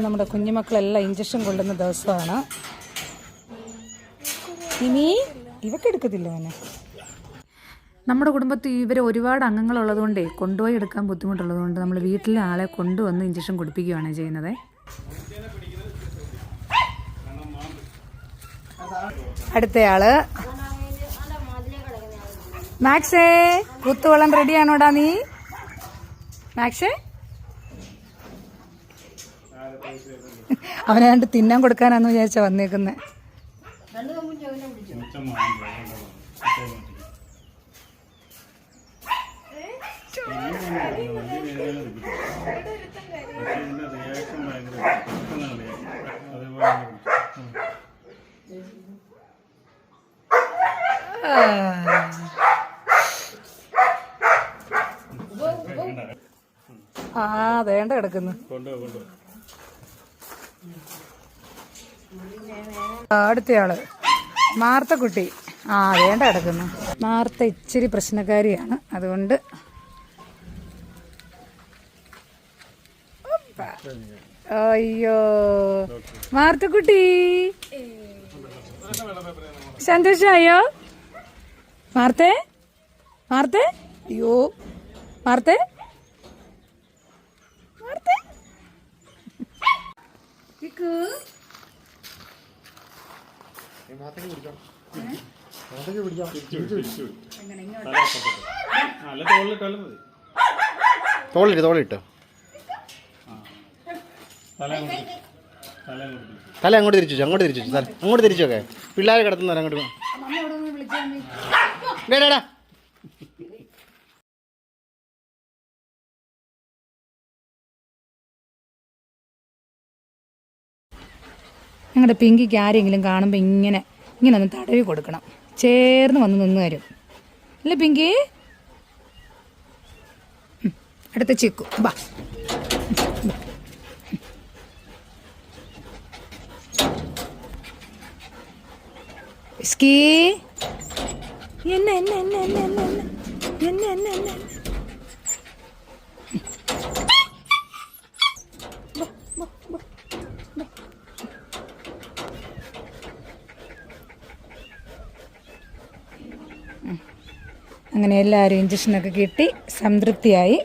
നമ്മുടെ കുഞ്ഞുമക്കളെല്ലാം ഇഞ്ചക്ഷൻ കൊള്ളുന്ന ദിവസമാണ്. ഇനി ഇവക്ക് എടുക്കത്തില്ല അവനെ. നമ്മുടെ കുടുംബത്തിൽ ഇവർ ഒരുപാട് അംഗങ്ങളുള്ളതുകൊണ്ടേ കൊണ്ടുപോയി എടുക്കാൻ ബുദ്ധിമുട്ടുള്ളതുകൊണ്ട് നമ്മൾ വീട്ടിലെ ആളെ കൊണ്ടുവന്ന് ഇഞ്ചക്ഷൻ കൊടുപ്പിക്കുകയാണ് ചെയ്യുന്നത്. അടുത്തയാള് മാക്സേ, കുത്തുവെള്ളം റെഡിയാണോടാ നീ? മാക്സേ അവനെ കണ്ട് തിന്നാൻ കൊടുക്കാനാന്ന് വിചാരിച്ചാ വന്നേക്കുന്നത്. വേണ്ട കിടക്കുന്നു. അടുത്തയാള് മാർത്തക്കുട്ടി. വേണ്ട കിടക്കുന്നു. മാർത്ത ഇച്ചിരി പ്രശ്നക്കാരിയാണ്, അതുകൊണ്ട് അയ്യോ മാർത്തക്കുട്ടി സന്തോഷമായോ? മാർത്തേ മാർത്തേ അയ്യോ മാർത്തേ മാർത്തേ തോളിട്ടോ തല അങ്ങോട്ട് തിരിച്ചു അങ്ങോട്ട് തിരിച്ചോക്കെ. പിള്ളേരെ കിടത്തുന്നവരെ അങ്ങോട്ട് ഡേടാ. ഞങ്ങളുടെ പിങ്കിക്ക് ആരെങ്കിലും കാണുമ്പോൾ ഇങ്ങനെ ഒന്ന് തടവി കൊടുക്കണം. ചേർന്ന് വന്ന് നിന്ന് തരും അല്ലേ പിങ്കി? അടുത്ത ചിക്കു ബാ. അങ്ങനെ എല്ലാവരും ഇഞ്ചക്ഷനൊക്കെ കിട്ടി സംതൃപ്തിയായി.